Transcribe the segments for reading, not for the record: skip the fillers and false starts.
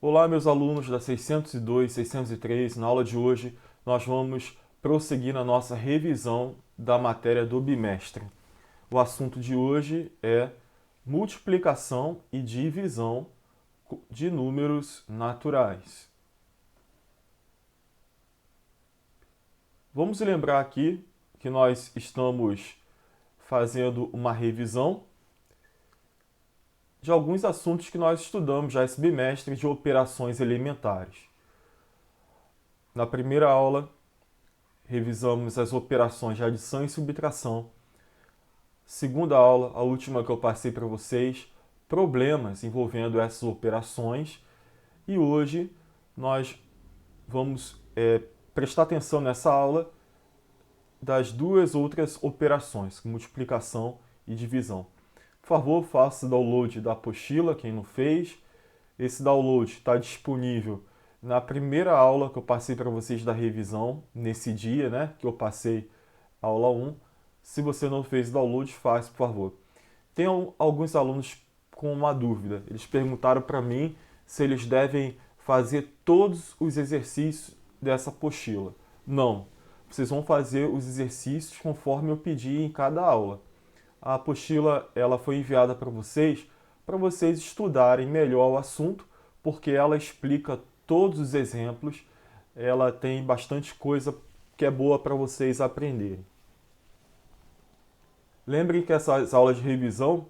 Olá, meus alunos da 602, 603. Na aula de hoje, nós vamos prosseguir na nossa revisão da matéria do bimestre. O assunto de hoje é multiplicação e divisão de números naturais. Vamos lembrar aqui que nós estamos fazendo uma revisão de alguns assuntos que nós estudamos já esse bimestre de operações elementares. Na primeira aula, revisamos as operações de adição e subtração. Segunda aula, a última que eu passei para vocês, problemas envolvendo essas operações. E hoje nós vamos prestar atenção nessa aula das duas outras operações, multiplicação e divisão. Por favor, faça download da apostila, quem não fez. Esse download está disponível na primeira aula que eu passei para vocês da revisão, nesse dia, né, que eu passei a aula 1. Se você não fez download, faça, por favor. Tem alguns alunos com uma dúvida. Eles perguntaram para mim se eles devem fazer todos os exercícios dessa apostila. Não. Vocês vão fazer os exercícios conforme eu pedi em cada aula. A apostila ela foi enviada para vocês estudarem melhor o assunto, porque ela explica todos os exemplos, ela tem bastante coisa que é boa para vocês aprenderem. Lembrem que essas aulas de revisão,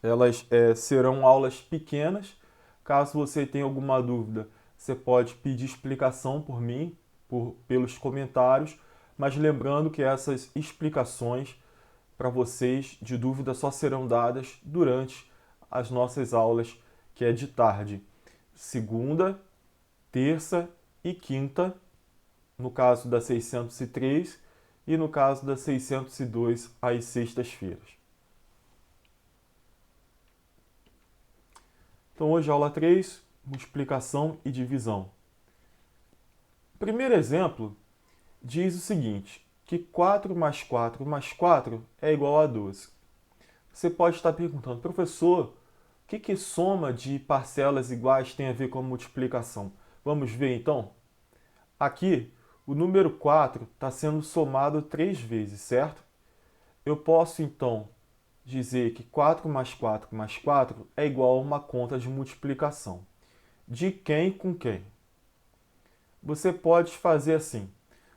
elas serão aulas pequenas. Caso você tenha alguma dúvida, você pode pedir explicação por mim, pelos comentários, mas lembrando que essas explicações para vocês de dúvida só serão dadas durante as nossas aulas, que é de tarde. Segunda, terça e quinta, no caso da 603, e no caso da 602, às sextas-feiras. Então hoje aula 3, multiplicação e divisão. O primeiro exemplo diz o seguinte, que 4 mais 4 mais 4 é igual a 12. Você pode estar perguntando, professor, o que soma de parcelas iguais tem a ver com a multiplicação? Vamos ver então? Aqui, o número 4 está sendo somado 3 vezes, certo? Eu posso então dizer que 4 mais 4 mais 4 é igual a uma conta de multiplicação. De quem com quem? Você pode fazer assim.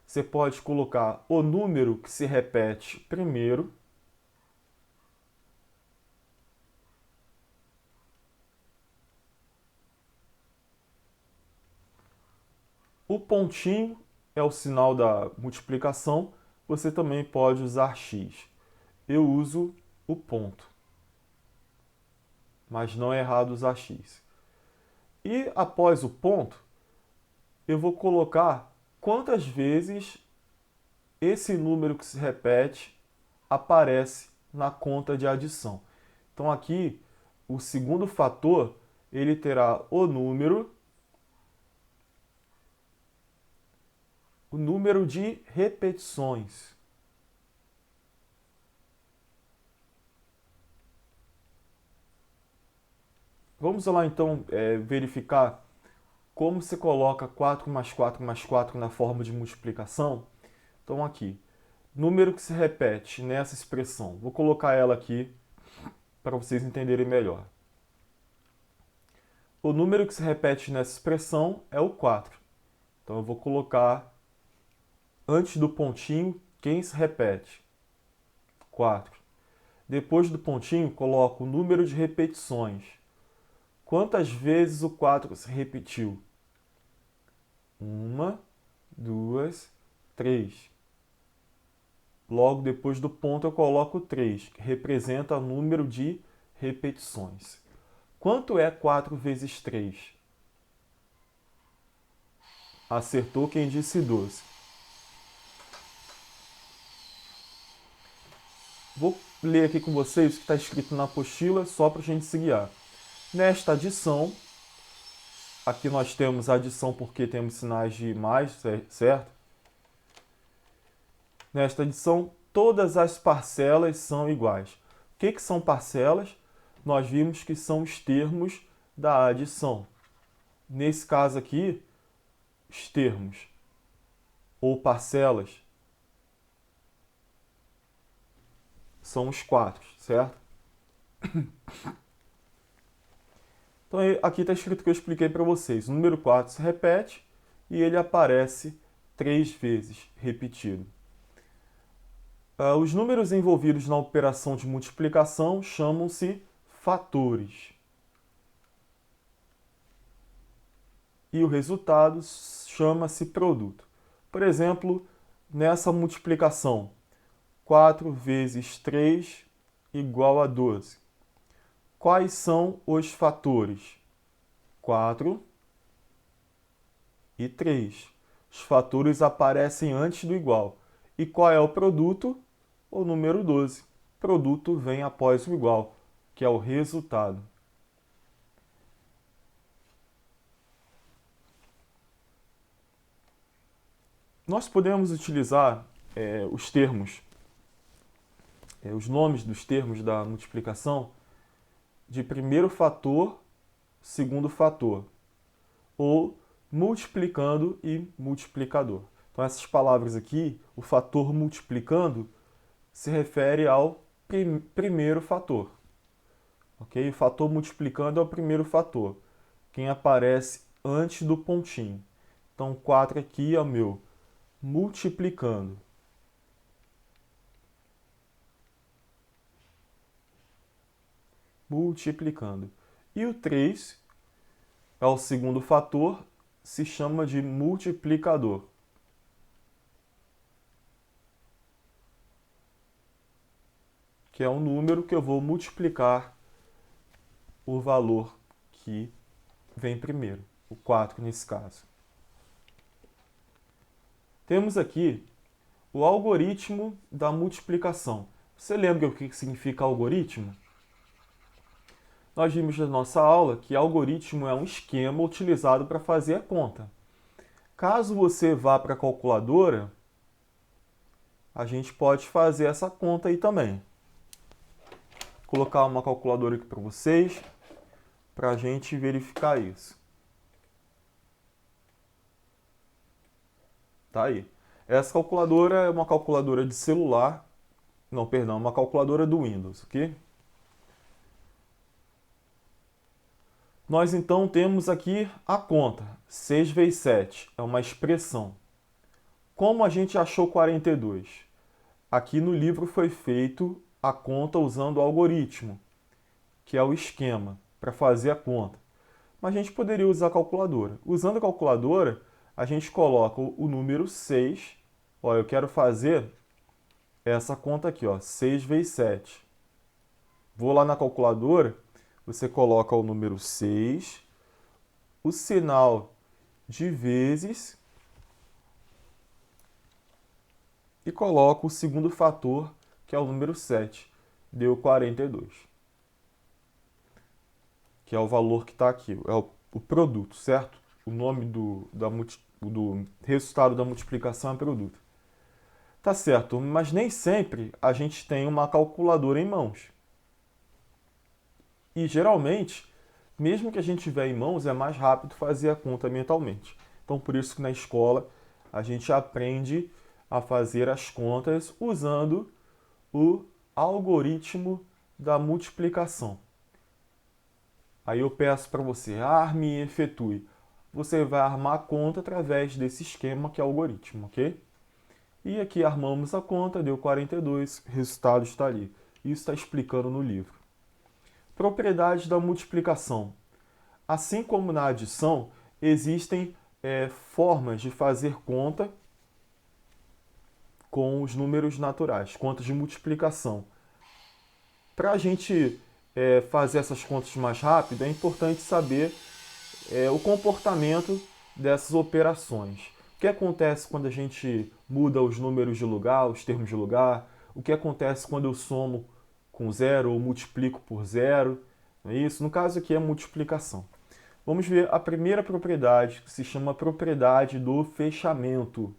Você pode colocar o número que se repete primeiro, o pontinho é o sinal da multiplicação, você também pode usar x. Eu uso o ponto, mas não é errado usar x. E após o ponto, eu vou colocar quantas vezes esse número que se repete aparece na conta de adição. Então aqui, o segundo fator, ele terá o número de repetições. Vamos lá então verificar como se coloca 4 mais 4 mais 4 na forma de multiplicação. Então aqui, número que se repete nessa expressão. Vou colocar ela aqui para vocês entenderem melhor. O número que se repete nessa expressão é o 4. Então eu vou colocar antes do pontinho quem se repete. 4. Depois do pontinho, coloco o número de repetições. Quantas vezes o 4 se repetiu? 1, 2, 3. Logo depois do ponto eu coloco 3, que representa o número de repetições. Quanto é 4 vezes 3? Acertou quem disse 12. Vou ler aqui com vocês o que está escrito na apostila, só para a gente se guiar. Nesta adição, aqui nós temos a adição porque temos sinais de mais, certo? Nesta adição, todas as parcelas são iguais. O que são parcelas? Nós vimos que são os termos da adição. Nesse caso aqui, os termos ou parcelas são os 4, certo? Então aqui está escrito o que eu expliquei para vocês. O número 4 se repete e ele aparece 3 vezes repetido. Os números envolvidos na operação de multiplicação chamam-se fatores. E o resultado chama-se produto. Por exemplo, nessa multiplicação, 4 vezes 3 igual a 12. Quais são os fatores? 4 e 3. Os fatores aparecem antes do igual. E qual é o produto? O número 12. O produto vem após o igual, que é o resultado. Nós podemos utilizar os termos, os nomes dos termos da multiplicação de primeiro fator, segundo fator, ou multiplicando e multiplicador. Então essas palavras aqui, o fator multiplicando, se refere ao primeiro fator. Ok? O fator multiplicando é o primeiro fator, quem aparece antes do pontinho. Então 4 aqui é o meu multiplicando. Multiplicando. E o 3 é o segundo fator, se chama de multiplicador. Que é um número que eu vou multiplicar o valor que vem primeiro, o 4 nesse caso. Temos aqui o algoritmo da multiplicação. Você lembra o que significa algoritmo? Nós vimos na nossa aula que algoritmo é um esquema utilizado para fazer a conta. Caso você vá para a calculadora, a gente pode fazer essa conta aí também. Vou colocar uma calculadora aqui para vocês, para a gente verificar isso. Tá aí. Essa calculadora é uma calculadora de celular. Não, perdão, uma calculadora do Windows, ok? Nós então temos aqui a conta. 6 vezes 7 é uma expressão. Como a gente achou 42? Aqui no livro foi feito a conta usando o algoritmo, que é o esquema para fazer a conta. Mas a gente poderia usar a calculadora. Usando a calculadora, a gente coloca o número 6. Ó, eu quero fazer essa conta aqui, ó, 6 vezes 7. Vou lá na calculadora, você coloca o número 6, o sinal de vezes e coloco o segundo fator, que é o número 7. Deu 42. Que é o valor que está aqui, é o produto, certo? O nome do resultado da multiplicação é produto. Tá certo, mas nem sempre a gente tem uma calculadora em mãos. E geralmente, mesmo que a gente tiver em mãos, é mais rápido fazer a conta mentalmente. Então, por isso que na escola a gente aprende a fazer as contas usando o algoritmo da multiplicação. Aí eu peço para você, arme e efetue. Você vai armar a conta através desse esquema que é o algoritmo, ok? E aqui armamos a conta, deu 42, o resultado está ali. Isso está explicando no livro. Propriedades da multiplicação. Assim como na adição, existem formas de fazer conta com os números naturais, contas de multiplicação. Para a gente fazer essas contas mais rápido, é importante saber o comportamento dessas operações. O que acontece quando a gente muda os números de lugar, os termos de lugar? O que acontece quando eu somo com zero ou multiplico por zero? Não é isso? No caso aqui é multiplicação. Vamos ver a primeira propriedade, que se chama propriedade do fechamento.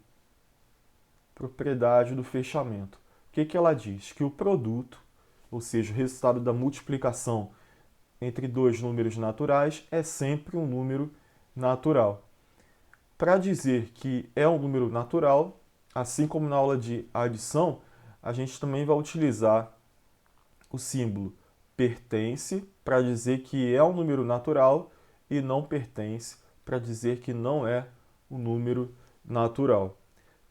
Propriedade do fechamento. O que ela diz? Que o produto, ou seja, o resultado da multiplicação entre dois números naturais, é sempre um número natural. Para dizer que é um número natural, assim como na aula de adição, a gente também vai utilizar o símbolo pertence para dizer que é um número natural e não pertence para dizer que não é um número natural.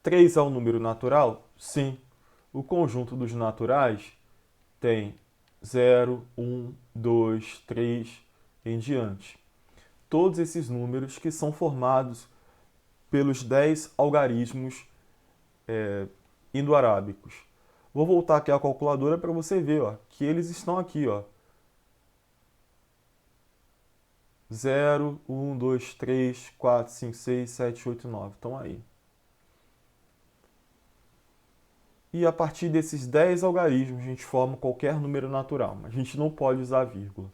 3 é um número natural? Sim. O conjunto dos naturais tem 0, 1, 2, 3 em diante. Todos esses números que são formados pelos 10 algarismos indo-arábicos. Vou voltar aqui à calculadora para você ver que eles estão aqui. 0, 1, 2, 3, 4, 5, 6, 7, 8, 9. Estão aí. E a partir desses 10 algarismos a gente forma qualquer número natural, mas a gente não pode usar vírgula.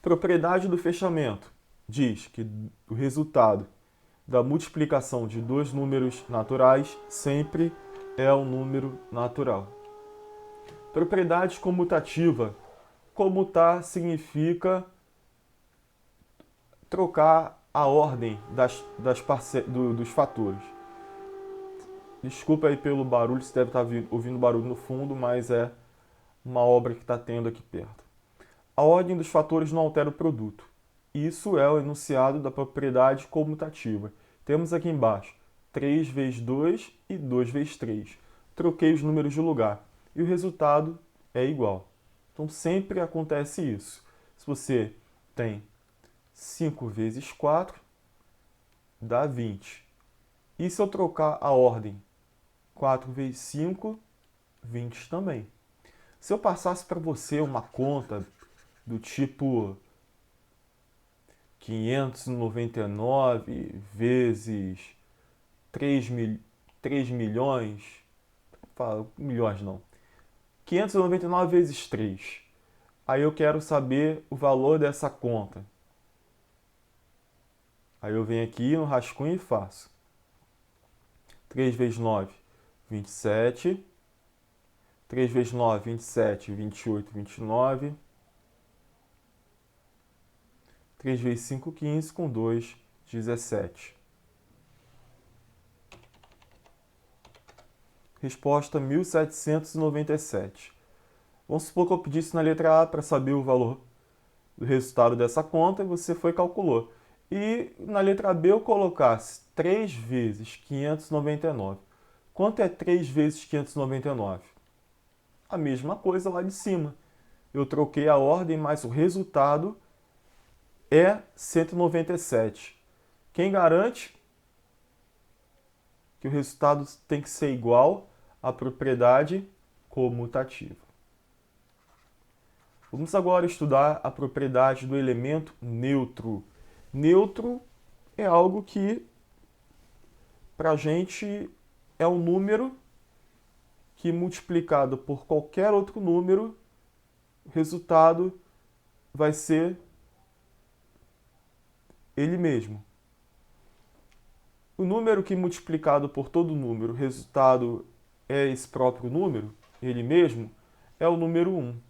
Propriedade do fechamento diz que o resultado da multiplicação de dois números naturais sempre é um número natural. Propriedade comutativa. Comutar significa trocar a ordem dos fatores. Desculpa aí pelo barulho, você deve estar ouvindo barulho no fundo, mas é uma obra que está tendo aqui perto. A ordem dos fatores não altera o produto. Isso é o enunciado da propriedade comutativa. Temos aqui embaixo 3 vezes 2 e 2 vezes 3. Troquei os números de lugar e o resultado é igual. Então sempre acontece isso. Se você tem 5 vezes 4, dá 20. E se eu trocar a ordem 4 vezes 5, 20 também. Se eu passasse para você uma conta do tipo 599 vezes 3 milhões, fala, milhões não, 599 vezes 3. Aí eu quero saber o valor dessa conta. Aí eu venho aqui no rascunho e faço. 3 vezes 9, 27. 3 vezes 9, 27, 28, 29. 3 vezes 5, 15, com 2, 17. Resposta 1797. Vamos supor que eu pedisse na letra A para saber o valor do resultado dessa conta e você foi e calculou. E na letra B eu colocasse 3 vezes 599. Quanto é 3 vezes 599? A mesma coisa lá de cima. Eu troquei a ordem, mas o resultado é 197. Quem garante que o resultado tem que ser igual à propriedade comutativa? Vamos agora estudar a propriedade do elemento neutro. Neutro é algo que, para a gente, é um número que, multiplicado por qualquer outro número, o resultado vai ser ele mesmo. O número que, multiplicado por todo número, o resultado é esse próprio número, ele mesmo, é o número 1.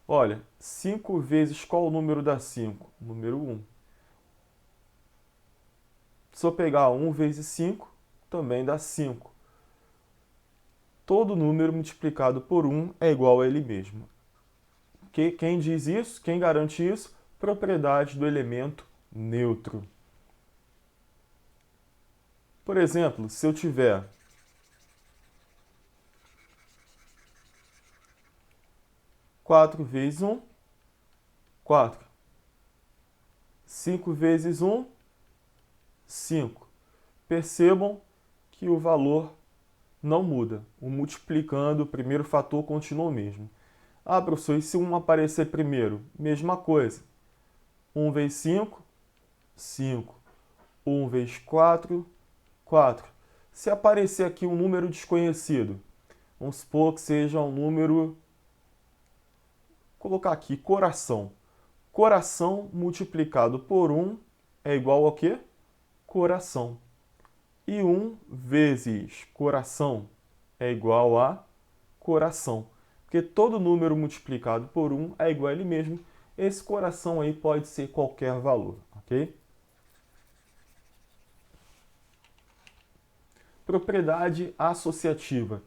Olha, 5 vezes qual o número dá 5? Número 1. Se eu pegar 1 vezes 5, também dá 5. Todo número multiplicado por 1 é igual a ele mesmo. Quem diz isso? Quem garante isso? Propriedade do elemento neutro. Por exemplo, se eu tiver 4 vezes 1, 4. 5 vezes 1, 5. Percebam que o valor não muda. O multiplicando, o primeiro fator continua o mesmo. Ah, professor, e se 1 aparecer primeiro? Mesma coisa. 1 vezes 5, 5. 1 vezes 4, 4. Se aparecer aqui um número desconhecido, vamos supor que seja um número, vou colocar aqui, coração. Coração multiplicado por 1 é igual ao quê? Coração. E 1 vezes coração é igual a coração. Porque todo número multiplicado por 1 é igual a ele mesmo. Esse coração aí pode ser qualquer valor, ok? Propriedade associativa.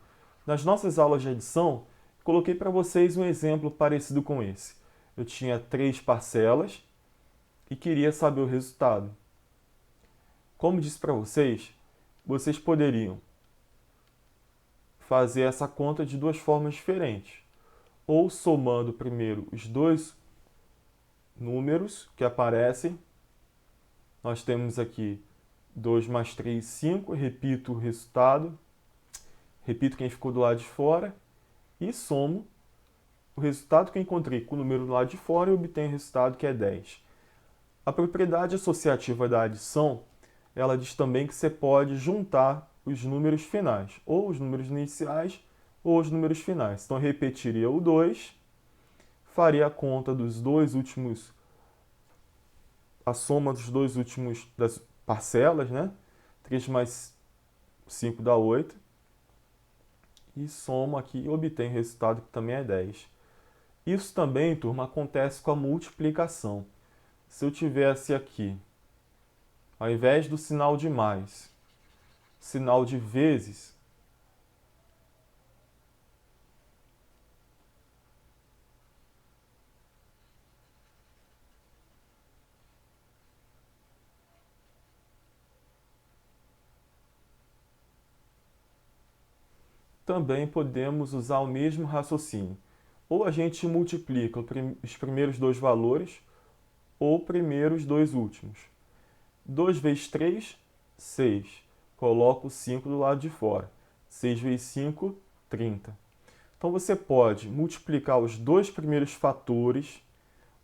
Nas nossas aulas de adição, coloquei para vocês um exemplo parecido com esse. Eu tinha 3 parcelas e queria saber o resultado. Como disse para vocês, vocês poderiam fazer essa conta de duas formas diferentes. Ou somando primeiro os dois números que aparecem. Nós temos aqui 2 mais 3, 5. Repito o resultado. Repito quem ficou do lado de fora. E somo o resultado que eu encontrei com o número do lado de fora e obtenho o resultado que é 10. A propriedade associativa da adição, ela diz também que você pode juntar os números finais, ou os números iniciais, ou os números finais. Então, eu repetiria o 2, faria a conta dos dois últimos, a soma dos dois últimos das parcelas, né? 3 mais 5 dá 8. E somo aqui e obtenho o resultado que também é 10. Isso também, turma, acontece com a multiplicação. Se eu tivesse aqui, ao invés do sinal de mais, sinal de vezes, também podemos usar o mesmo raciocínio. Ou a gente multiplica os primeiros dois valores, ou primeiros dois últimos. 2 vezes 3, 6. Coloco 5 do lado de fora. 6 vezes 5, 30. Então você pode multiplicar os dois primeiros fatores,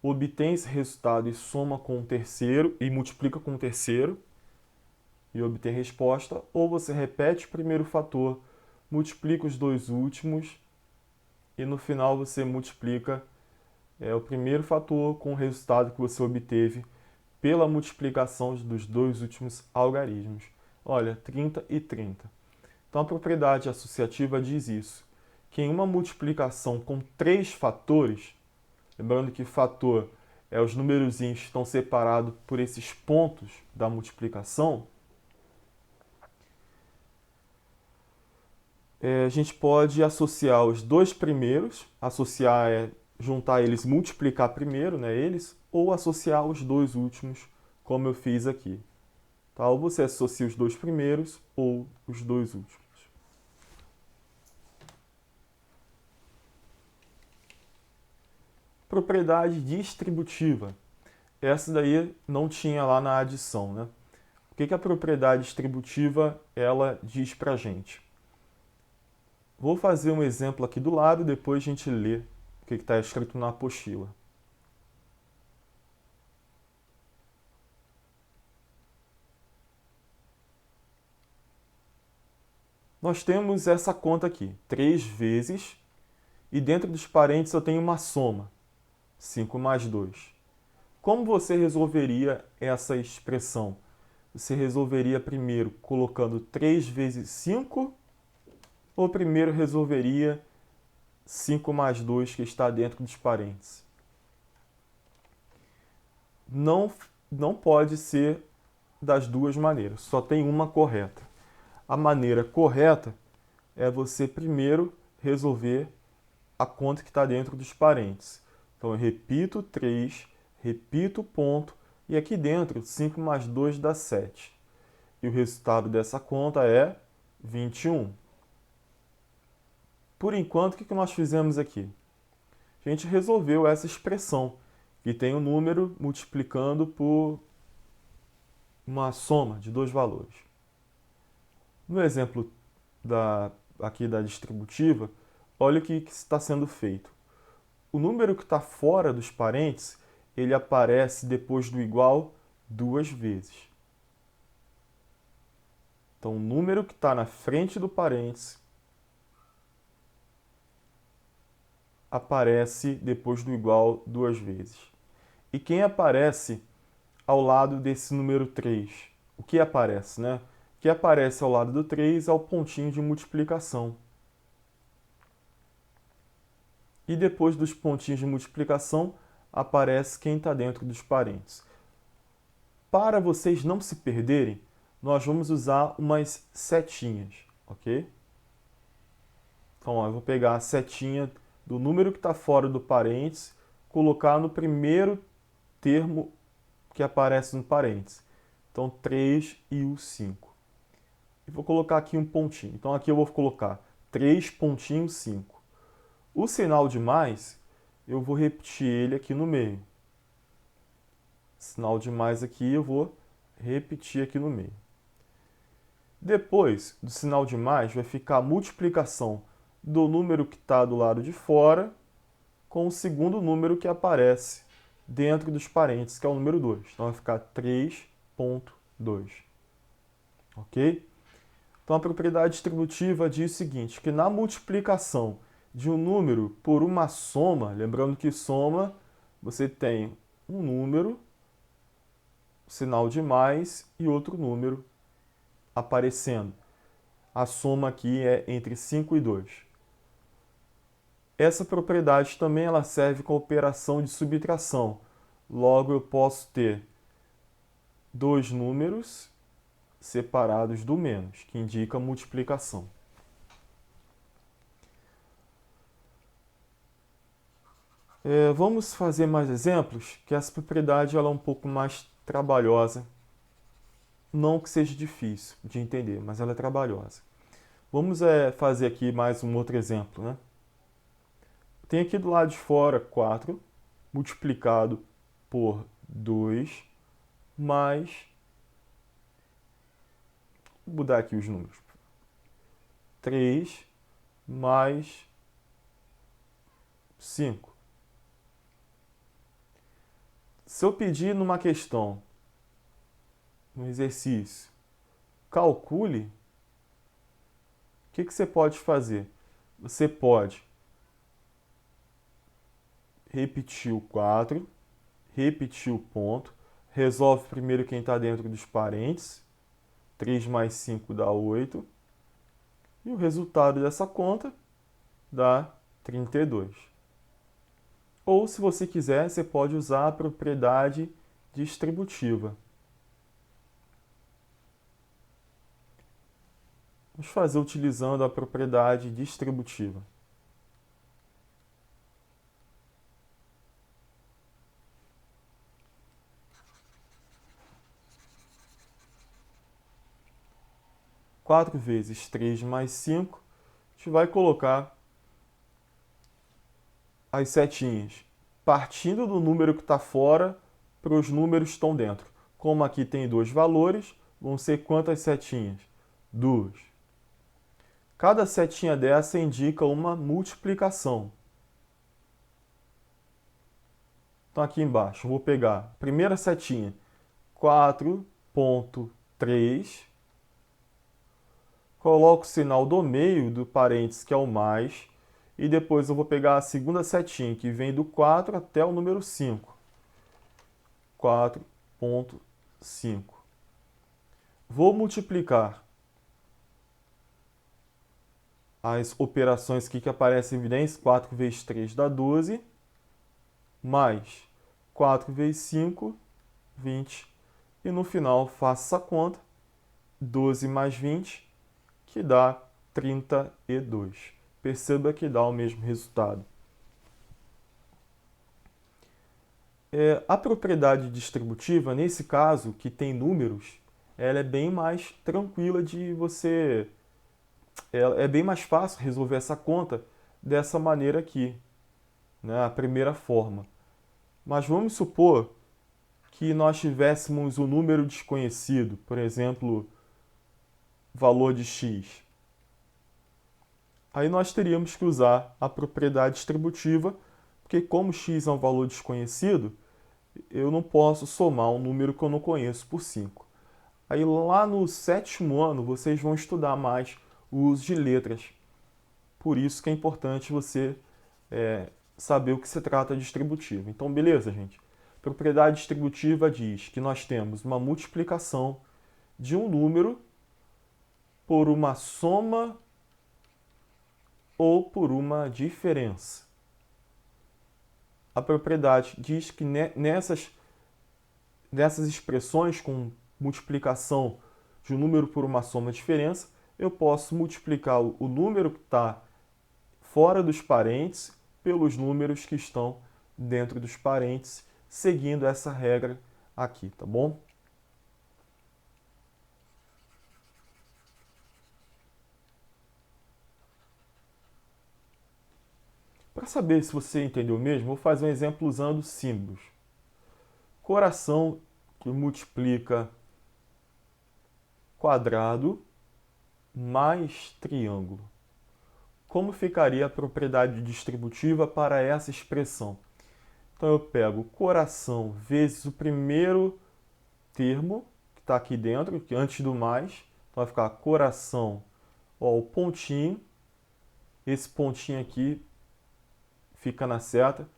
obtém esse resultado e soma com o terceiro, e multiplica com o terceiro, e obtém a resposta, ou você repete o primeiro fator, multiplica os dois últimos, e no final você multiplica o primeiro fator com o resultado que você obteve pela multiplicação dos dois últimos algarismos. Olha, 30 e 30. Então a propriedade associativa diz isso, que em uma multiplicação com 3 fatores, lembrando que fator é os numerozinhos que estão separados por esses pontos da multiplicação, a gente pode associar os dois primeiros, associar juntar eles, multiplicar primeiro, né, eles, ou associar os dois últimos, como eu fiz aqui. Tá? Ou você associa os dois primeiros ou os dois últimos. Propriedade distributiva. Essa daí não tinha lá na adição, né? O que a propriedade distributiva ela diz pra gente? Vou fazer um exemplo aqui do lado, depois a gente lê o que está escrito na apostila. Nós temos essa conta aqui, 3 vezes, e dentro dos parênteses eu tenho uma soma, 5 mais 2. Como você resolveria essa expressão? Você resolveria primeiro colocando 3 vezes 5, ou primeiro resolveria 5 mais 2 que está dentro dos parênteses? Não pode ser das duas maneiras, só tem uma correta. A maneira correta é você primeiro resolver a conta que está dentro dos parênteses. Então eu repito 3, repito o ponto, e aqui dentro 5 mais 2 dá 7. E o resultado dessa conta é 21. Por enquanto, o que nós fizemos aqui? A gente resolveu essa expressão, que tem um número multiplicando por uma soma de dois valores. No exemplo aqui da distributiva, olha o que está sendo feito. O número que está fora dos parênteses, ele aparece depois do igual duas vezes. Então, o número que está na frente do parênteses aparece depois do igual duas vezes. E quem aparece ao lado desse número 3? O que aparece, né? O que aparece ao lado do 3 é o pontinho de multiplicação. e depois dos pontinhos de multiplicação aparece quem está dentro dos parênteses. Para vocês não se perderem, nós vamos usar umas setinhas, ok? Então, ó, eu vou pegar a setinha do número que está fora do parênteses, colocar no primeiro termo que aparece no parênteses. Então, 3 e o 5. E vou colocar aqui um pontinho. Então, aqui eu vou colocar 3 pontinho 5. O sinal de mais, eu vou repetir ele aqui no meio. Sinal de mais aqui, eu vou repetir aqui no meio. Depois do sinal de mais, vai ficar a multiplicação do número que está do lado de fora com o segundo número que aparece dentro dos parênteses, que é o número 2. Então, vai ficar 3,2. Ok? Então, a propriedade distributiva diz o seguinte, que na multiplicação de um número por uma soma, lembrando que soma, você tem um número, sinal de mais e outro número aparecendo. A soma aqui é entre 5 e 2. Essa propriedade também ela serve com a operação de subtração. Logo, eu posso ter dois números separados do menos, que indica multiplicação. Vamos fazer mais exemplos, que essa propriedade ela é um pouco mais trabalhosa. Não que seja difícil de entender, mas ela é trabalhosa. Vamos fazer aqui mais um outro exemplo, né? Tem aqui do lado de fora 4 multiplicado por 2 mais... Vou mudar aqui os números. 3 mais 5. Se eu pedir numa questão, no exercício, calcule, o que você pode fazer? Você pode repetir o 4, repetir o ponto, resolve primeiro quem está dentro dos parênteses, 3 mais 5 dá 8, e o resultado dessa conta dá 32. Ou, se você quiser, você pode usar a propriedade distributiva. Vamos fazer utilizando a propriedade distributiva. Quatro vezes 3 mais 5, a gente vai colocar as setinhas partindo do número que está fora para os números que estão dentro. Como aqui tem dois valores, vão ser quantas setinhas? 2. Cada setinha dessa indica uma multiplicação. Então, aqui embaixo, eu vou pegar a primeira setinha, 4,3. Coloco o sinal do meio do parênteses, que é o mais. E depois eu vou pegar a segunda setinha, que vem do 4 até o número 5. 4,5. Vou multiplicar as operações aqui que aparecem em evidência. 4 vezes 3 dá 12, mais 4 vezes 5, 20. E no final faço essa conta, 12 mais 20, que dá 32. Perceba que dá o mesmo resultado. A propriedade distributiva, nesse caso, que tem números, ela é bem mais tranquila de você... É bem mais fácil resolver essa conta dessa maneira aqui, né? A primeira forma. Mas vamos supor que nós tivéssemos um número desconhecido, por exemplo, valor de x. Aí nós teríamos que usar a propriedade distributiva, porque como x é um valor desconhecido, eu não posso somar um número que eu não conheço por 5. Aí lá no 7º ano vocês vão estudar mais o uso de letras. Por isso que é importante você saber o que se trata de distributivo. Então, beleza, gente? Propriedade distributiva diz que nós temos uma multiplicação de um número por uma soma ou por uma diferença. a propriedade diz que nessas expressões com multiplicação de um número por uma soma diferença, eu posso multiplicar o número que está fora dos parênteses pelos números que estão dentro dos parênteses, seguindo essa regra aqui, tá bom? Para saber se você entendeu mesmo, vou fazer um exemplo usando símbolos. Coração que multiplica quadrado mais triângulo. Como ficaria a propriedade distributiva para essa expressão? Então eu pego coração vezes o primeiro termo, que está aqui dentro, que antes do mais. Então vai ficar coração, ó, o pontinho. Esse pontinho aqui fica na seta.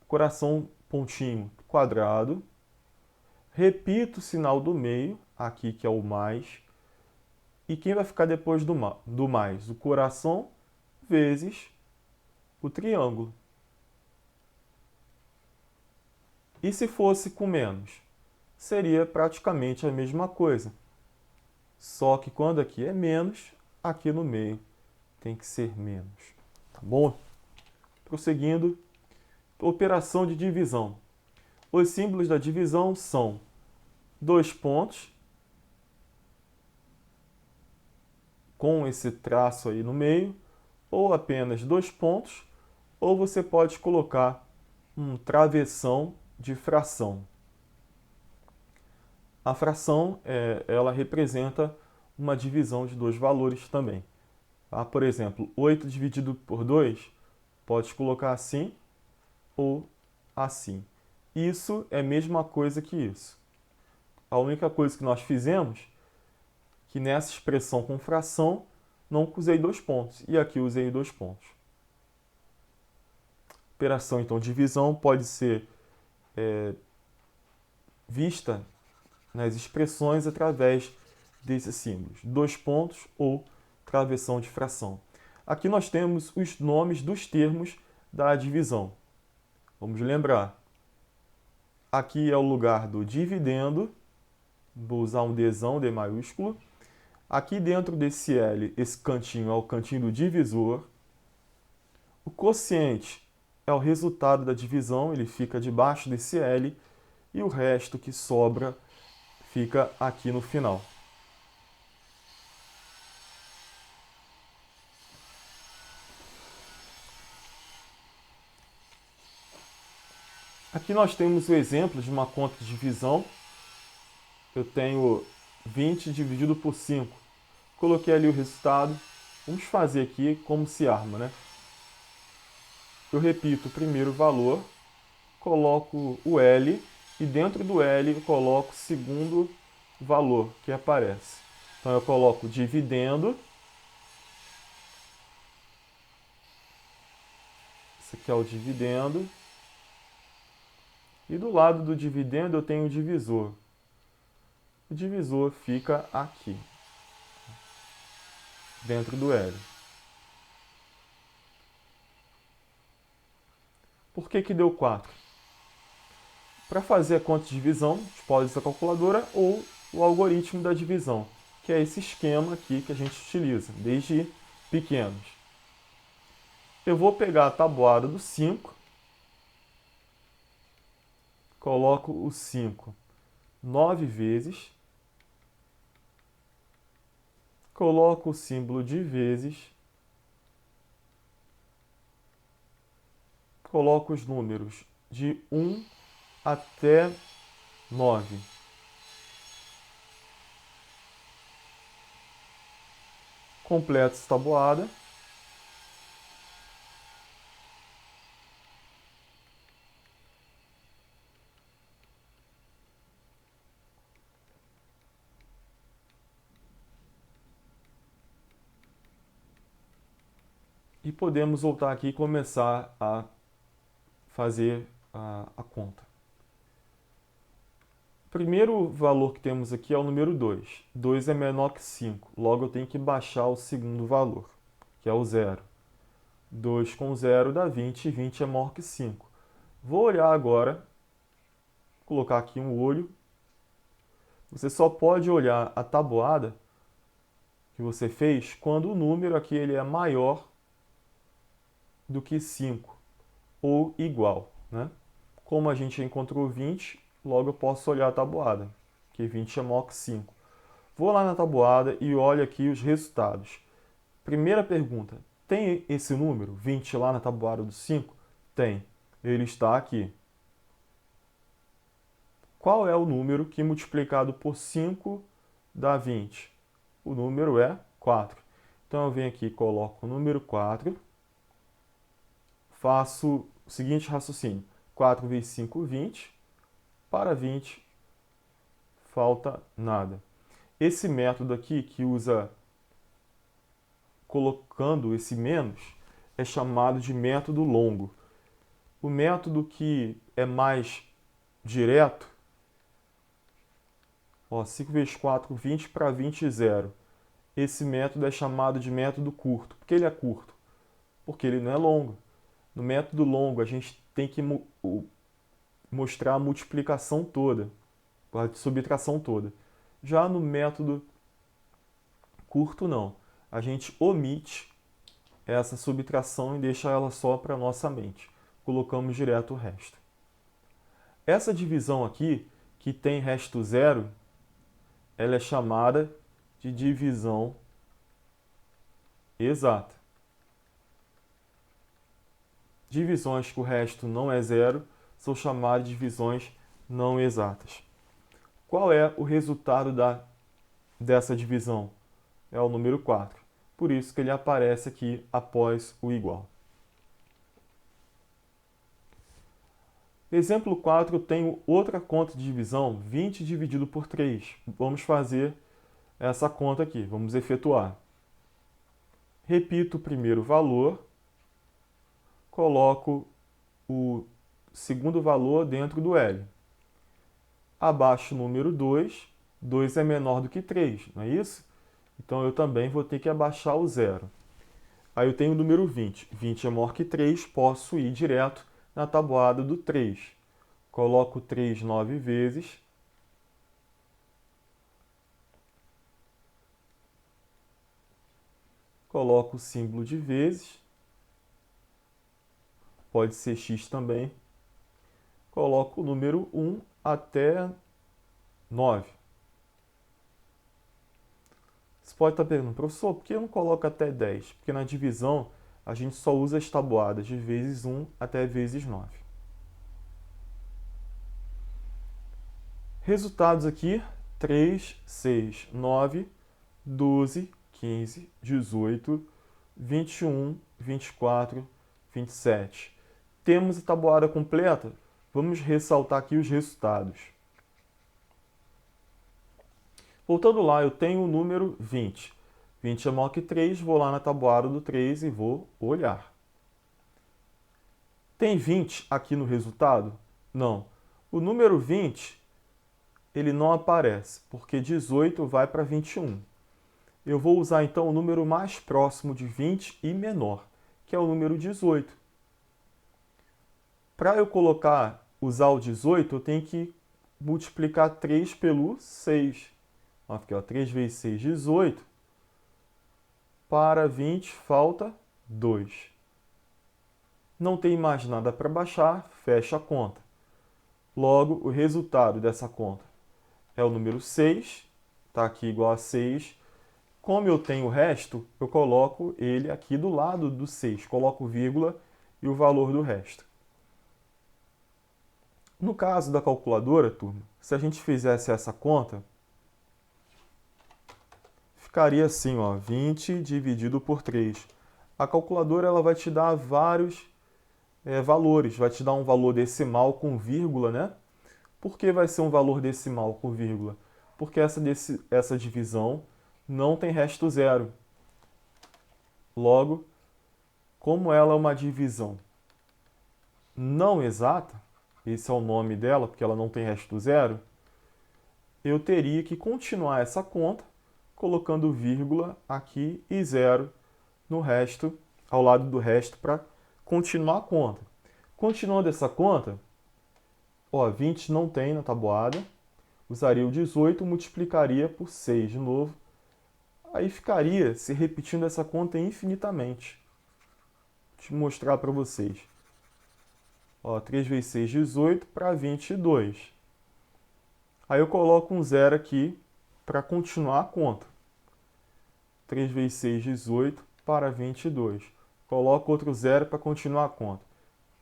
Coração, pontinho, quadrado. Repito o sinal do meio, aqui que é o mais. E quem vai ficar depois do mais? O coração vezes o triângulo. E se fosse com menos? Seria praticamente a mesma coisa. Só que quando aqui é menos, aqui no meio tem que ser menos. Tá bom? Prosseguindo, operação de divisão. Os símbolos da divisão são 2 pontos, com esse traço aí no meio, ou apenas 2 pontos, ou você pode colocar um travessão de fração. A fração, ela representa uma divisão de dois valores também. Tá? Por exemplo, 8 dividido por 2, pode colocar assim ou assim. Isso é a mesma coisa que isso. A única coisa que nós fizemos, que nessa expressão com fração, não usei 2 pontos, e aqui usei 2 pontos. Operação, então, divisão pode ser vista nas expressões através desses símbolos, 2 pontos ou travessão de fração. Aqui nós temos os nomes dos termos da divisão. Vamos lembrar. Aqui é o lugar do dividendo, vou usar um Dzão, D maiúsculo. Aqui dentro desse L, esse cantinho é o cantinho do divisor. O quociente é o resultado da divisão, ele fica debaixo desse L, e o resto que sobra fica aqui no final. Aqui nós temos o exemplo de uma conta de divisão. Eu tenho 20 dividido por 5. Coloquei ali o resultado. Vamos fazer aqui como se arma, né? Eu repito o primeiro valor, coloco o L e dentro do L eu coloco o segundo valor que aparece. Então eu coloco dividendo. Esse aqui é o dividendo. E do lado do dividendo eu tenho o divisor. O divisor fica aqui, dentro do L. Por que deu 4? Para fazer a conta de divisão, a gente pode usar a calculadora ou o algoritmo da divisão, que é esse esquema aqui que a gente utiliza, desde pequenos. Eu vou pegar a tabuada do 5, coloco o 5 9 vezes, coloco o símbolo de vezes, coloco os números de 1 até 9. Completo essa tabuada. E podemos voltar aqui e começar a fazer a conta. O primeiro valor que temos aqui é o número 2. 2 é menor que 5, logo eu tenho que baixar o segundo valor, que é o 0. 2 com 0 dá 20, e 20 é maior que 5. Vou olhar agora, colocar aqui um olho. Você só pode olhar a tabuada que você fez quando o número aqui ele é maior do que 5 ou igual, né? Como a gente encontrou 20, logo eu posso olhar a tabuada, que 20 é maior que 5. Vou lá na tabuada e olho aqui os resultados. Primeira pergunta, tem esse número, 20, lá na tabuada do 5? Tem. Ele está aqui. Qual é o número que multiplicado por 5 dá 20? O número é 4. Então eu venho aqui, coloco o número 4, faço o seguinte raciocínio. 4 vezes 5, 20. Para 20, falta nada. Esse método aqui, que usa colocando esse menos, é chamado de método longo. O método que é mais direto, 5 vezes 4, 20 para 20, 0. Esse método é chamado de método curto. Por que ele é curto? Porque ele não é longo. No método longo, a gente tem que mostrar a multiplicação toda, a subtração toda. Já no método curto, não. A gente omite essa subtração e deixa ela só para a nossa mente. Colocamos direto o resto. Essa divisão aqui, que tem resto zero, ela é chamada de divisão exata. Divisões que o resto não é zero são chamadas de divisões não exatas. Qual é o resultado dessa divisão? É o número 4. Por isso que ele aparece aqui após o igual. Exemplo 4, eu tenho outra conta de divisão, 20 dividido por 3. Vamos fazer essa conta aqui, vamos efetuar. Repito o primeiro valor, coloco o segundo valor dentro do L. Abaixo o número 2, 2 é menor do que 3, não é isso? Então eu também vou ter que abaixar o zero. Aí eu tenho o número 20. 20 é maior que 3, posso ir direto na tabuada do 3. Coloco 3 9 vezes. Coloco o símbolo de vezes. Pode ser x também. Coloco o número 1 até 9. Você pode estar perguntando, professor, por que eu não coloco até 10? Porque na divisão a gente só usa as tabuadas de vezes 1 até vezes 9. Resultados aqui, 3, 6, 9, 12, 15, 18, 21, 24, 27. Temos a tabuada completa? Vamos ressaltar aqui os resultados. Voltando lá, eu tenho o número 20. 20 é maior que 3, vou lá na tabuada do 3 e vou olhar. Tem 20 aqui no resultado? Não. O número 20, ele não aparece, porque 18 vai para 21. Eu vou usar então o número mais próximo de 20 e menor, que é o número 18. Para eu usar o 18, eu tenho que multiplicar 3 pelo 6. Aqui, 3 vezes 6, 18. Para 20, falta 2. Não tem mais nada para baixar, fecha a conta. Logo, o resultado dessa conta é o número 6. Está aqui igual a 6. Como eu tenho o resto, eu coloco ele aqui do lado do 6. Coloco vírgula e o valor do resto. No caso da calculadora, turma, se a gente fizesse essa conta, ficaria assim, 20 dividido por 3. A calculadora ela vai te dar vários valores. Vai te dar um valor decimal com vírgula, né? Por que vai ser um valor decimal com vírgula? Porque essa divisão não tem resto zero. Logo, como ela é uma divisão não exata, esse é o nome dela, porque ela não tem resto zero, eu teria que continuar essa conta colocando vírgula aqui e zero no resto, ao lado do resto, para continuar a conta. Continuando essa conta, ó, 20 não tem na tabuada, usaria o 18, multiplicaria por 6 de novo, aí ficaria se repetindo essa conta infinitamente. Deixa eu mostrar para vocês. Ó, 3 vezes 6, 18 para 22. Aí eu coloco um zero aqui para continuar a conta. 3 vezes 6, 18 para 22. Coloco outro zero para continuar a conta.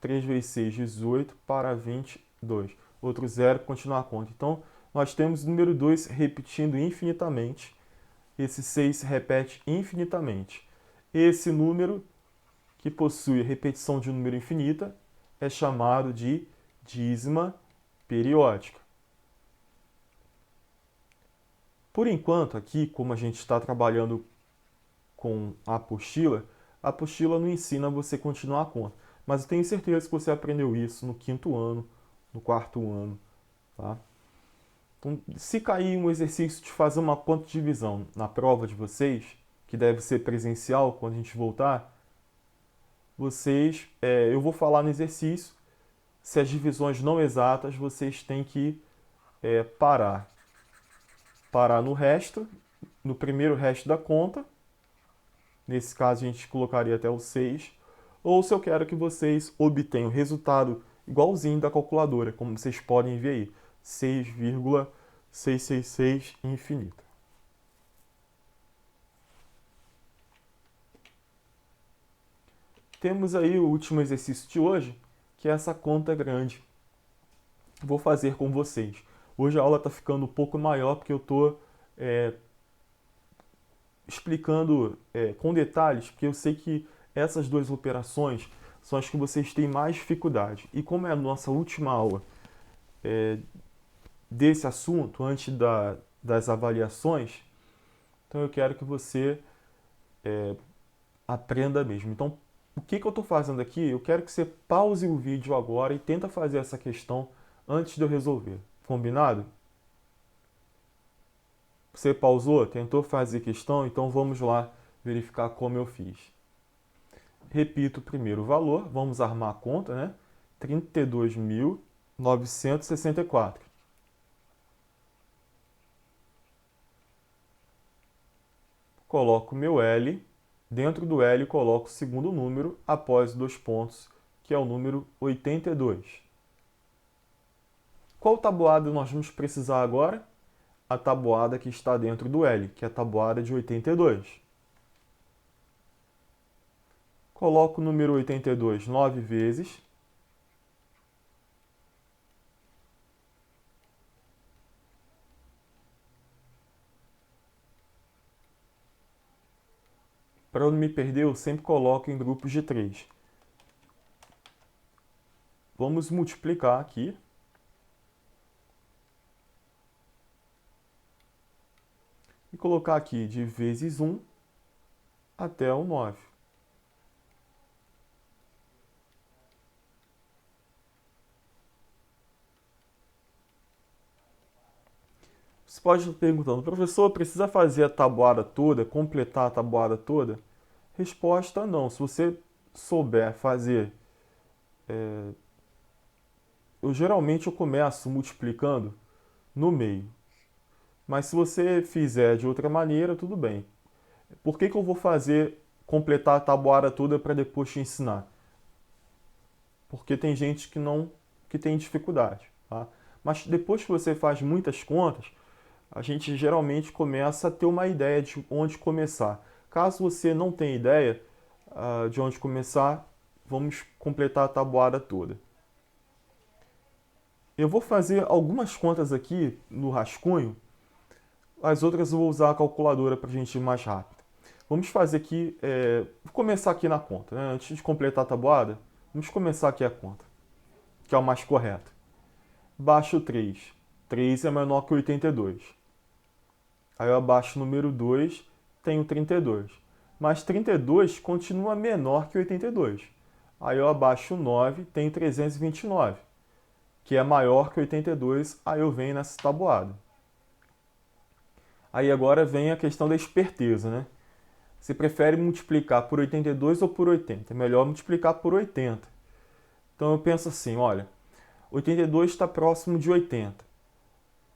3 vezes 6, 18 para 22. Outro zero para continuar a conta. Então, nós temos o número 2 repetindo infinitamente. Esse 6 se repete infinitamente. Esse número, que possui repetição de um número infinita, é chamado de dízima periódica. Por enquanto, aqui, como a gente está trabalhando com a apostila não ensina você continuar a conta. Mas eu tenho certeza que você aprendeu isso no quinto ano, no quarto ano. Tá? Então, se cair um exercício de fazer uma conta de divisão na prova de vocês, que deve ser presencial quando a gente voltar, eu vou falar no exercício, se as divisões não exatas, vocês têm que parar. Parar no resto, no primeiro resto da conta. Nesse caso, a gente colocaria até o 6. Ou se eu quero que vocês obtenham o resultado igualzinho da calculadora, como vocês podem ver aí, 6,666 infinito. Temos aí o último exercício de hoje, que é essa conta grande. Vou fazer com vocês. Hoje a aula está ficando um pouco maior, porque eu estou explicando com detalhes, porque eu sei que essas duas operações são as que vocês têm mais dificuldade. E como é a nossa última aula desse assunto, antes das avaliações, então eu quero que você aprenda mesmo. Então, o que eu estou fazendo aqui? Eu quero que você pause o vídeo agora e tenta fazer essa questão antes de eu resolver. Combinado? Você pausou? Tentou fazer questão? Então vamos lá verificar como eu fiz. Repito o primeiro valor, vamos armar a conta, né? 32.964. Coloco meu L, dentro do L coloco o segundo número após dois pontos, que é o número 82. Qual tabuada nós vamos precisar agora? A tabuada que está dentro do L, que é a tabuada de 82. Coloco o número 82 9 vezes. Para eu não me perder, eu sempre coloco em grupos de 3. Vamos multiplicar aqui. E colocar aqui de vezes 1 até o 9. Você pode estar perguntando, professor, precisa fazer a tabuada toda, completar a tabuada toda? Resposta, não. Se você souber fazer... Geralmente eu começo multiplicando no meio. Mas se você fizer de outra maneira, tudo bem. Por que eu vou completar a tabuada toda para depois te ensinar? Porque tem gente que tem dificuldade. Tá? Mas depois que você faz muitas contas, a gente geralmente começa a ter uma ideia de onde começar. Caso você não tenha ideia de onde começar, vamos completar a tabuada toda. Eu vou fazer algumas contas aqui no rascunho, as outras eu vou usar a calculadora para a gente ir mais rápido. Vamos fazer aqui, vou começar aqui na conta, né? Antes de completar a tabuada, vamos começar aqui a conta, que é o mais correto. Baixo 3. 3 é menor que 82. Aí eu abaixo o número 2, tenho 32. Mas 32 continua menor que 82. Aí eu abaixo o 9, tenho 329, que é maior que 82, aí eu venho nessa tabuada. Aí agora vem a questão da esperteza, né? Você prefere multiplicar por 82 ou por 80? É melhor multiplicar por 80. Então eu penso assim, olha, 82 está próximo de 80.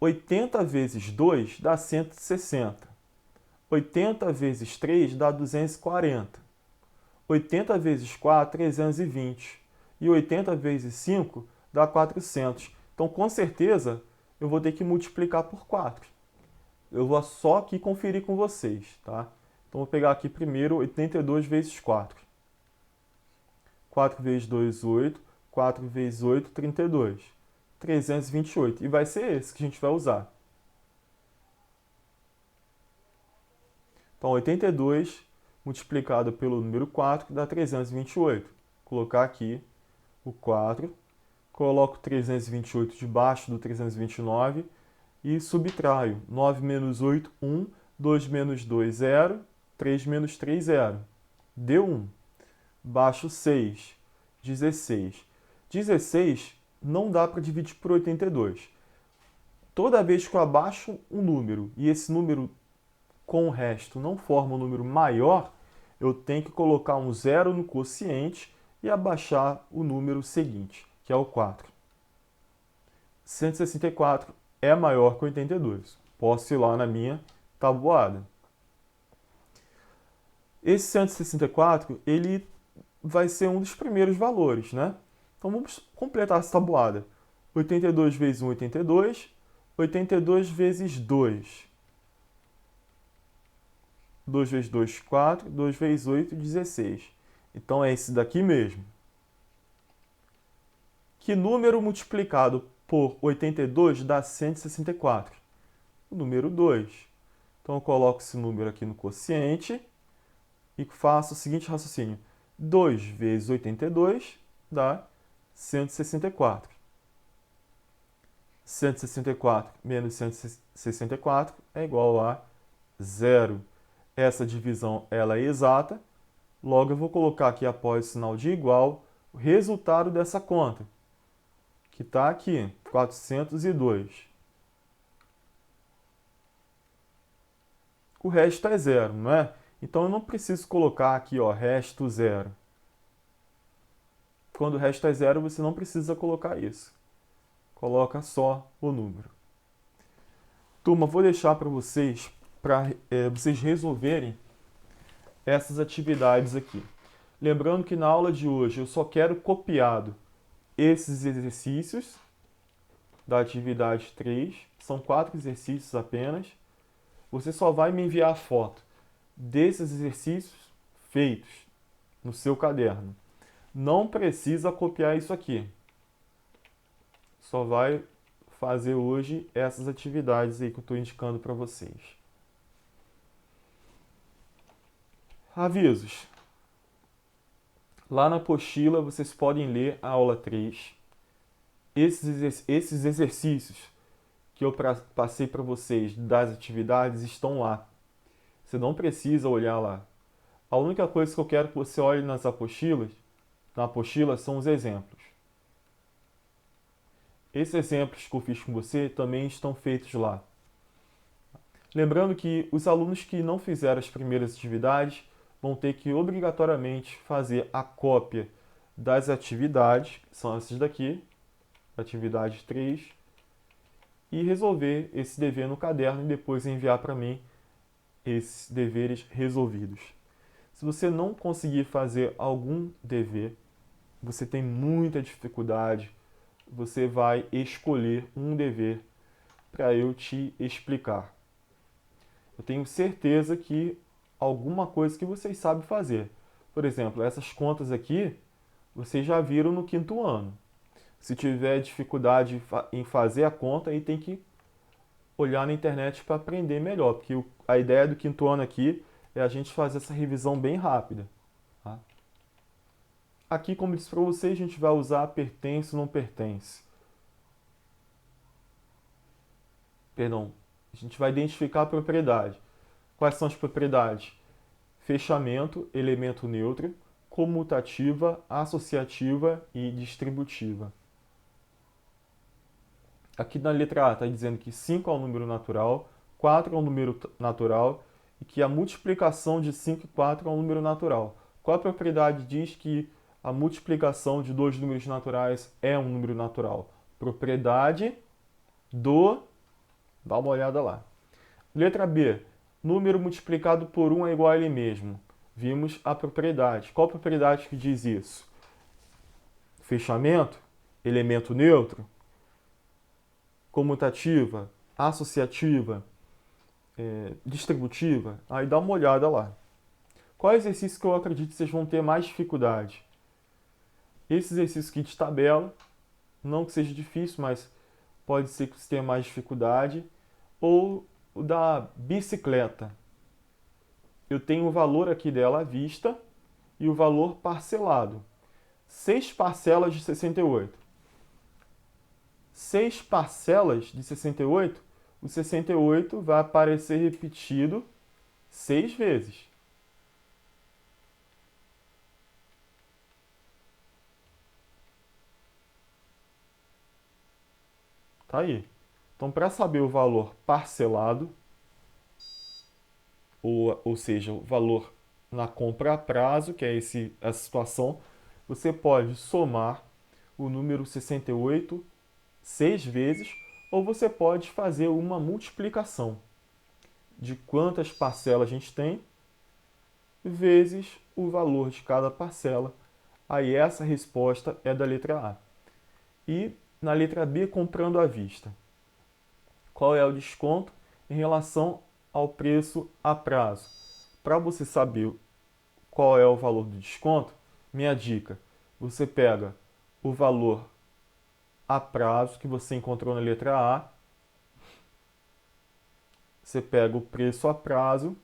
80 vezes 2 dá 160. 80 vezes 3 dá 240. 80 vezes 4, 320. E 80 vezes 5 dá 400. Então, com certeza, eu vou ter que multiplicar por 4. Eu vou só aqui conferir com vocês, tá? Então, vou pegar aqui primeiro 82 vezes 4. 4 vezes 2, 8. 4 vezes 8, 32. 328. E vai ser esse que a gente vai usar. Então, 82 multiplicado pelo número 4 dá 328. Vou colocar aqui o 4. Coloco 328 debaixo do 329 e subtraio. 9 menos 8, 1. 2 menos 2, 0. 3 menos 3, 0. Deu 1. Baixo 6, 16. 16 não dá para dividir por 82. Toda vez que eu abaixo um número e esse número com o resto não forma um número maior, eu tenho que colocar um zero no quociente e abaixar o número seguinte, que é o 4. 164 é maior que 82. Posso ir lá na minha tabuada. Esse 164, ele vai ser um dos primeiros valores, né? Então vamos completar essa tabuada. 82 vezes 1, 82. 82 vezes 2. 2 vezes 2, 4. 2 vezes 8, 16. Então é esse daqui mesmo. Que número multiplicado por 82 dá 164? O número 2. Então eu coloco esse número aqui no quociente e faço o seguinte raciocínio. 2 vezes 82 dá 164. 164 menos 164 é igual a 0. Essa divisão ela é exata, logo eu vou colocar aqui após o sinal de igual o resultado dessa conta, que está aqui, 402. O resto é zero, não é? Então eu não preciso colocar aqui, ó, resto zero. Quando o resto é zero, você não precisa colocar isso. Coloca só o número. Turma, vou deixar para vocês resolverem essas atividades aqui. Lembrando que na aula de hoje eu só quero copiado esses exercícios da atividade 3. São 4 exercícios apenas. Você só vai me enviar a foto desses exercícios feitos no seu caderno. Não precisa copiar isso aqui. Só vai fazer hoje essas atividades aí que eu estou indicando para vocês. Avisos. Lá na apostila vocês podem ler a aula 3. Esses exercícios que eu passei para vocês das atividades estão lá. Você não precisa olhar lá. A única coisa que eu quero que você olhe na apostila são os exemplos. Esses exemplos que eu fiz com você também estão feitos lá. Lembrando que os alunos que não fizeram as primeiras atividades vão ter que obrigatoriamente fazer a cópia das atividades, que são essas daqui, atividade 3, e resolver esse dever no caderno e depois enviar para mim esses deveres resolvidos. Se você não conseguir fazer algum dever, você tem muita dificuldade, você vai escolher um dever para eu te explicar. Eu tenho certeza que alguma coisa que vocês sabem fazer. Por exemplo, essas contas aqui, vocês já viram no 5º ano. Se tiver dificuldade em fazer a conta, aí tem que olhar na internet para aprender melhor, porque a ideia do 5º ano aqui é a gente fazer essa revisão bem rápida. Tá? Aqui, como eu disse para vocês, a gente vai usar pertence ou não pertence. Perdão, a gente vai identificar a propriedade. Quais são as propriedades? Fechamento, elemento neutro, comutativa, associativa e distributiva. Aqui na letra A está dizendo que 5 é um número natural, 4 é um número natural e que a multiplicação de 5 e 4 é um número natural. Qual a propriedade diz que A multiplicação de dois números naturais é um número natural. Propriedade do... Dá uma olhada lá. Letra B. Número multiplicado por 1 é igual a ele mesmo. Vimos a propriedade. Qual propriedade que diz isso? Fechamento, elemento neutro, comutativa, associativa, distributiva. Aí dá uma olhada lá. Qual exercício que eu acredito que vocês vão ter mais dificuldade? Esse exercício aqui de tabela, não que seja difícil, mas pode ser que você tenha mais dificuldade. Ou o da bicicleta. Eu tenho o valor aqui dela à vista e o valor parcelado. 6 parcelas de 68. 6 parcelas de 68, o 68 vai aparecer repetido 6 vezes. Tá aí. Então, para saber o valor parcelado, ou seja, o valor na compra a prazo, que é essa situação, você pode somar o número 68 6 vezes, ou você pode fazer uma multiplicação de quantas parcelas a gente tem, vezes o valor de cada parcela. Aí essa resposta é da letra A. E na letra B, comprando à vista. Qual é o desconto em relação ao preço a prazo? Para você saber qual é o valor do desconto, minha dica, você pega o valor a prazo que você encontrou na letra A, você pega o preço a prazo,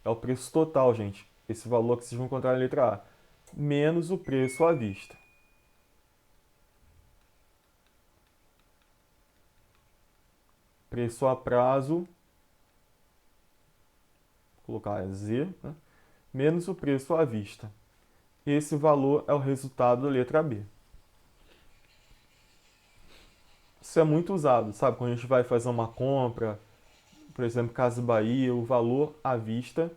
é o preço total, gente, esse valor que vocês vão encontrar na letra A, menos o preço à vista. Preço a prazo, vou colocar Z, né? Menos o preço à vista. Esse valor é o resultado da letra B. Isso é muito usado, sabe? Quando a gente vai fazer uma compra, por exemplo, Casa Bahia, o valor à vista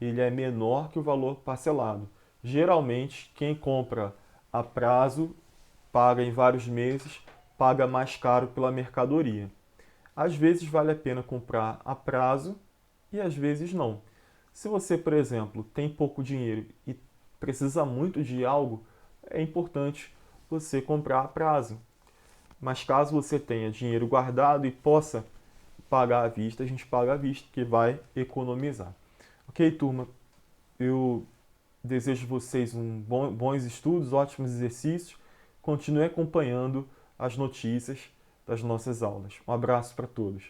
ele é menor que o valor parcelado. Geralmente, quem compra a prazo, paga em vários meses, paga mais caro pela mercadoria. Às vezes vale a pena comprar a prazo e às vezes não. Se você, por exemplo, tem pouco dinheiro e precisa muito de algo, é importante você comprar a prazo. Mas caso você tenha dinheiro guardado e possa pagar à vista, a gente paga à vista, que vai economizar. Ok, turma? Eu desejo vocês bons estudos, ótimos exercícios. Continue acompanhando as notícias das nossas aulas. Um abraço para todos.